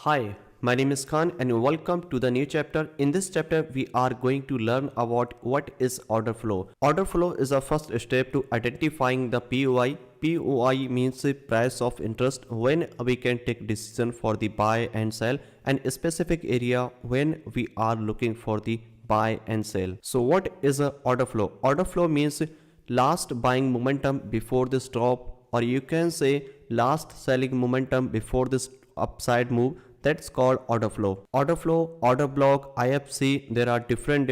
Hi, my name is Khan and welcome to the new chapter. In this chapter, we are going to learn about what is order flow. Order flow is the first step to identifying the POI. POI means the price of interest when we can take decision for the buy and sell, and a specific area when we are looking for the buy and sell. So what is a order flow? Order flow means last buying momentum before this drop, or you can say last selling momentum before this upside move. That's called order flow. Order flow, order block, IFC, there are different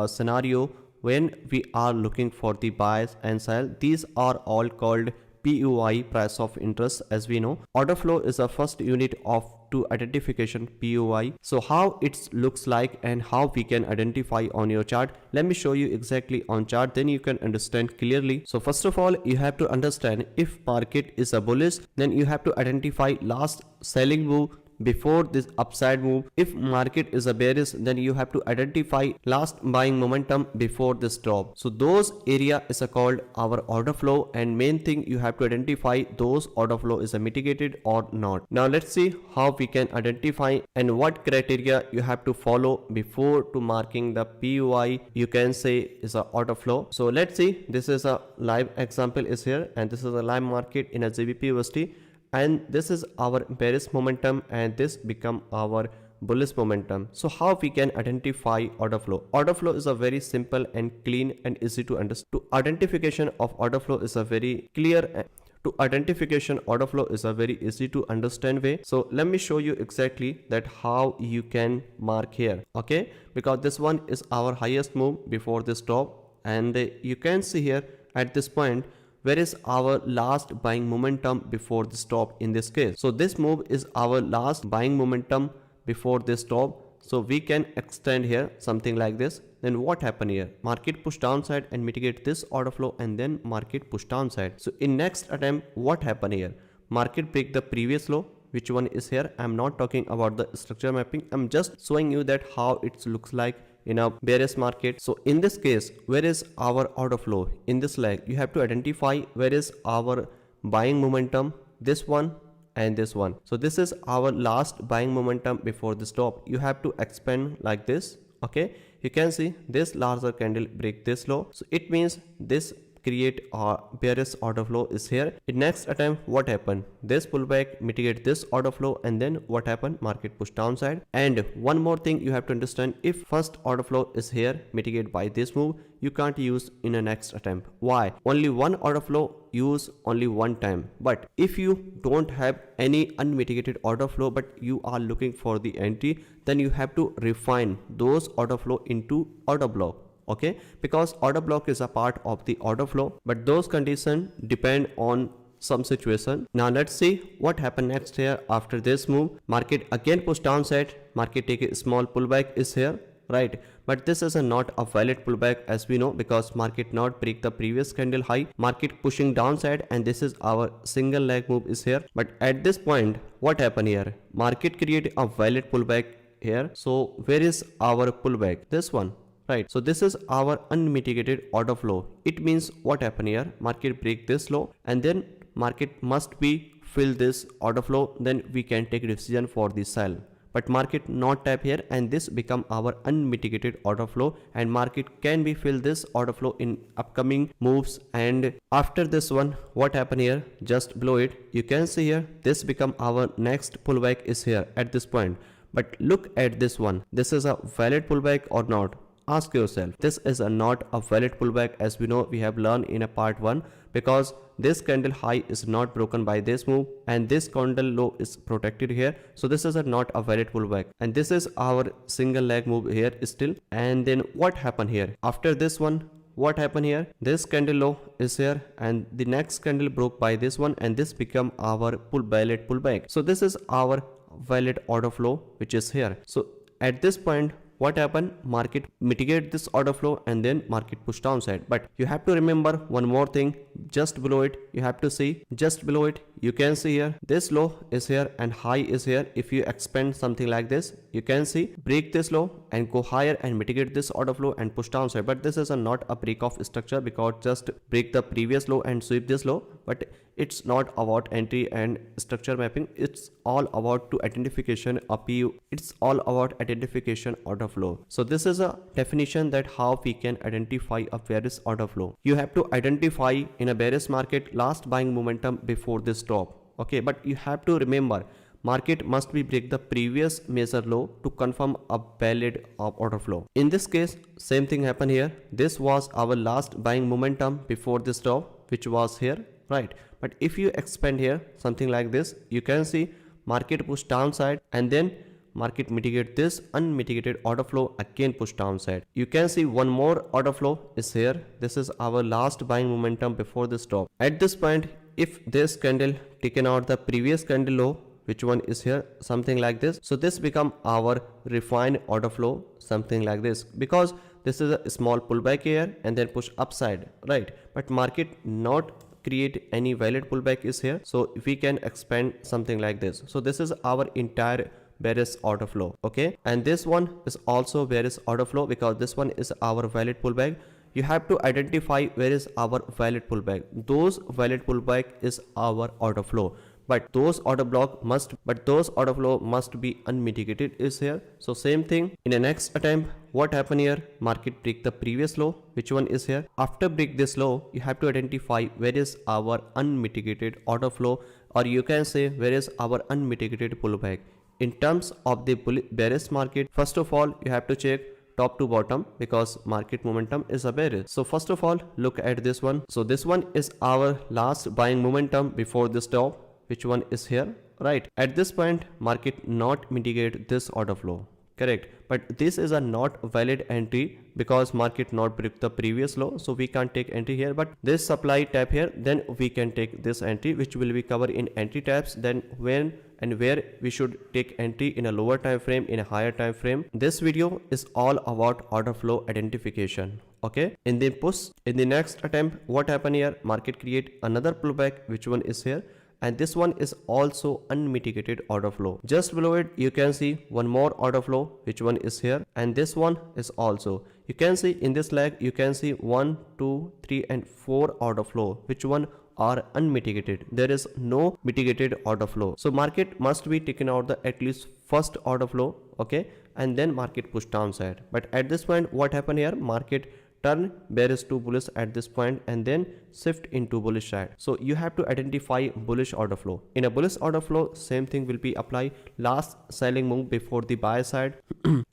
scenario when we are looking for the buys and sell. These are all called POI, price of interest. As we know, order flow is the first unit of to identification POI. So how it looks like and how we can identify on your chart, let me show you exactly on chart, then you can understand clearly. So first of all, you have to understand if market is a bullish, then you have to identify last selling move before this upside move. If market is a bearish, then you have to identify last buying momentum before this drop. So those area is called our order flow, and main thing you have to identify those order flow is a mitigated or not. Now let's see how we can identify and what criteria you have to follow before to marking the POI, you can say is a order flow. So let's see, this is a live example is here, and this is a live market in a GBP USD, and this is our bearish momentum and this become our bullish momentum. So how we can identify order flow? Order flow is a very simple and clean and easy to understand. To identification of order flow is a very clear to identification order flow is a very easy to understand way. So let me show you exactly that how you can mark here, okay? Because this one is our highest move before this top, and you can see here at this point where is our last buying momentum before the stop in this case. So this move is our last buying momentum before this stop. So we can extend here something like this. Then what happened here? Market push downside and mitigate this order flow, and then market push downside. So in next attempt, what happened here? Market break the previous low, which one is here. I'm not talking about the structure mapping. I'm just showing you that how it looks like in a bearish market. So in this case, where is our order flow? In this leg, you have to identify where is our buying momentum, this one and this one. So this is our last buying momentum before the stop. You have to expand like this, okay? You can see this larger candle break this low. So it means this create a bearish order flow is here. In next attempt, what happened? This pullback mitigate this order flow, and then what happened? Market push downside. And one more thing you have to understand, if first order flow is here mitigate by this move, you can't use in a next attempt. Why? Only one order flow use only one time. But if you don't have any unmitigated order flow but you are looking for the entry, then you have to refine those order flow into order block, okay? Because order block is a part of the order flow, but those conditions depend on some situation. Now let's see what happened next here. After this move, market again push downside, market take a small pullback is here, right? But this is not a valid pullback as we know, because market not break the previous candle high, market pushing downside, and this is our single leg move is here. But at this point, what happened here? Market create a valid pullback here. So where is our pullback? This one, right? So this is our unmitigated order flow. It means what happened here? Market break this low, and then market must be fill this order flow, then we can take decision for the sell. But market not tap here, and this become our unmitigated order flow, and market can be fill this order flow in upcoming moves. And after this one, what happened here? Just below it, you can see here this become our next pullback is here at this point. But look at this one, this is a valid pullback or not? Ask yourself. This is not a valid pullback, as we know, we have learned in a part 1, because this candle high is not broken by this move, and this candle low is protected here. So this is not a valid pullback, and this is our single leg move here still. And then what happened here? After this one, what happened here? This candle low is here, and the next candle broke by this one, and this become our valid pullback. So this is our valid order flow which is here. So at this point, what happened? Market mitigate this order flow, and then market push downside. But you have to remember one more thing, just below it you have to see, just below it you can see here this low is here and high is here. If you expand something like this, you can see break this low and go higher and mitigate this order flow and push downside. But this is not a break of structure, because just break the previous low and sweep this low. But it's not about entry and structure mapping, it's all about to identification a PU, it's all about identification order flow. So this is a definition that how we can identify a bearish order flow. You have to identify in a bearish market last buying momentum before this top. Okay, but you have to remember market must be break the previous major low to confirm a valid order flow. In this case, same thing happened here. This was our last buying momentum before this top, which was here, right? But if you expand here something like this, you can see market push downside and then market mitigate this unmitigated order flow, again push downside. You can see one more order flow is here. This is our last buying momentum before this top. At this point, if this candle taken out the previous candle low, which one is here, something like this, so this become our refined order flow, something like this, because this is a small pullback here and then push upside, right? But market not create any valid pullback is here, so we can expand something like this. So this is our entire bearish order flow. Okay, and this one is also bearish order flow, because this one is our valid pullback. You have to identify where is our valid pullback. Those valid pullback is our order flow, but those order flow must be unmitigated is here. So same thing in the next attempt, what happened here, market break the previous low, which one is here. After break this low, you have to identify where is our unmitigated order flow, or you can say where is our unmitigated pullback. In terms of the bearish market, first of all you have to check top to bottom, because market momentum is a bearish. So first of all look at this one. So this one is our last buying momentum before this top, which one is here, right? At this point market not mitigate this order flow, correct? But this is a not valid entry, because market not break the previous low, so we can't take entry here. But this supply tap here, then we can take this entry, which will be covered in entry taps, then when and where we should take entry in a lower time frame, in a higher time frame. This video is all about order flow identification. Okay, in the next attempt, what happened here, market create another pullback, which one is here, and this one is also unmitigated order flow. Just below it you can see one more order flow, which one is here, and this one is also, you can see in this leg you can see 1 2 3 and 4 order flow, which one are unmitigated. There is no mitigated order flow, so market must be taken out the at least first order flow. Okay, and then market push downside. But at this point what happened here, market turn bearish to bullish at this point and then shift into bullish side. So you have to identify bullish order flow. In a bullish order flow, same thing will be applied. Last selling move before the buy side.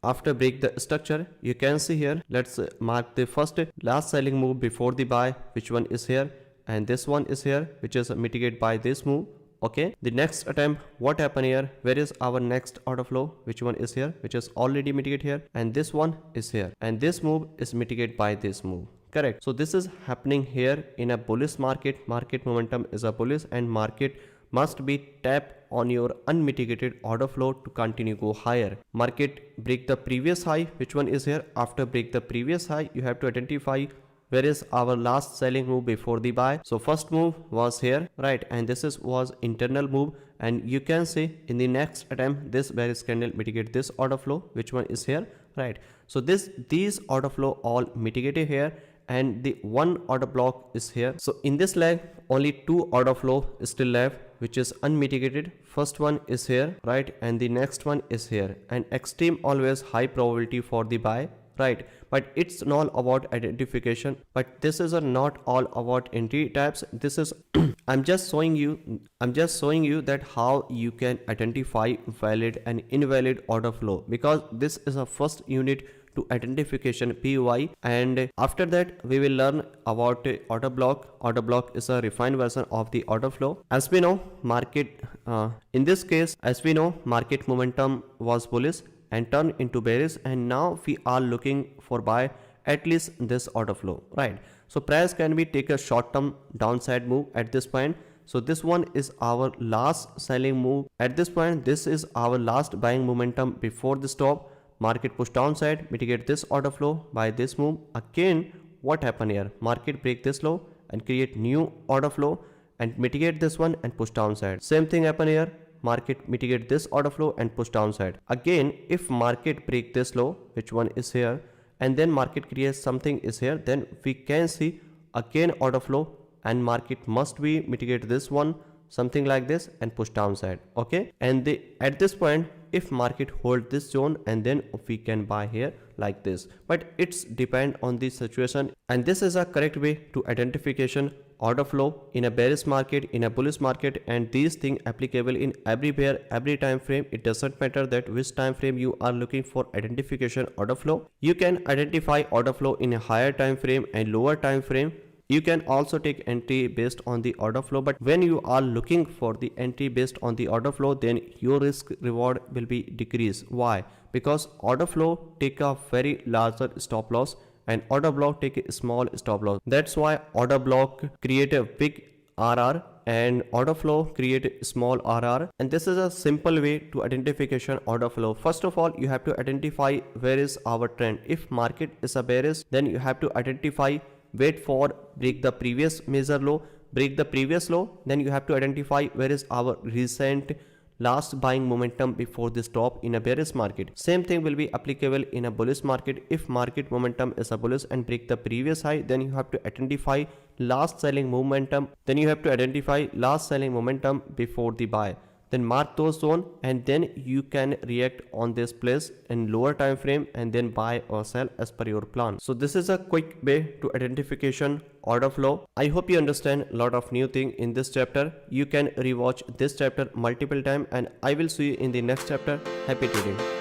After break the structure, you can see here, let's mark the first last selling move before the buy, which one is here, and this one is here, which is mitigated by this move. Okay, the next attempt, what happened here, where is our next order flow, which one is here, which is already mitigated here, and this one is here, and this move is mitigated by this move, correct? So this is happening here in a bullish market. Market momentum is a bullish, and market must be tapped on your unmitigated order flow to continue go higher. Market break the previous high, which one is here. After break the previous high, you have to identify where is our last selling move before the buy. So first move was here, right? And this was internal move, and you can see in the next attempt this bearish candle mitigate this order flow, which one is here, right? So these order flow all mitigated here, and the one order block is here. So in this leg only two order flow is still left, which is unmitigated. First one is here, right? And the next one is here, and extreme always high probability for the buy, right? But it's not about identification, but this is not all about entry types. This is I'm just showing you that how you can identify valid and invalid order flow, because this is a first unit to identification POI, and after that we will learn about order block. Order block is a refined version of the order flow. As we know, market in this case, as we know, market momentum was bullish and turn into bearish, and now we are looking for buy at least this order flow, right? So price can be take a short term downside move at this point. So this one is our last selling move at this point. This is our last buying momentum before the stop. Market push downside, mitigate this order flow by this move. Again, what happened here, market break this low and create new order flow and mitigate this one and push downside. Same thing happen here. Market mitigate this order flow and push downside. Again, if market break this low, which one is here, and then market creates something is here, then we can see again order flow and market must be mitigate this one, something like this, and push downside. Okay, and at this point, if market hold this zone, and then we can buy here like this, but it's depend on the situation, and this is a correct way to identification order flow in a bearish market, in a bullish market, and these things applicable in everywhere, every time frame. It doesn't matter that which time frame you are looking for identification order flow. You can identify order flow in a higher time frame and lower time frame. You can also take entry based on the order flow, but when you are looking for the entry based on the order flow, then your risk reward will be decreased. Why? Because order flow take a very larger stop loss and order block take a small stop loss. That's why order block create a big RR and order flow create a small RR, and this is a simple way to identification order flow. First of all, you have to identify where is our trend. If market is a bearish, then you have to identify, wait for break the previous major low, break the previous low, then you have to identify where is our recent last buying momentum before this top in a bearish market. Same thing will be applicable in a bullish market. If market momentum is a bullish and break the previous high, then you have to identify last selling momentum, before the buy. Then mark those zone, and then you can react on this place in lower time frame and then buy or sell as per your plan. So this is a quick way to identification order flow. I hope you understand a lot of new thing in this chapter. You can rewatch this chapter multiple times, and I will see you in the next chapter. Happy trading.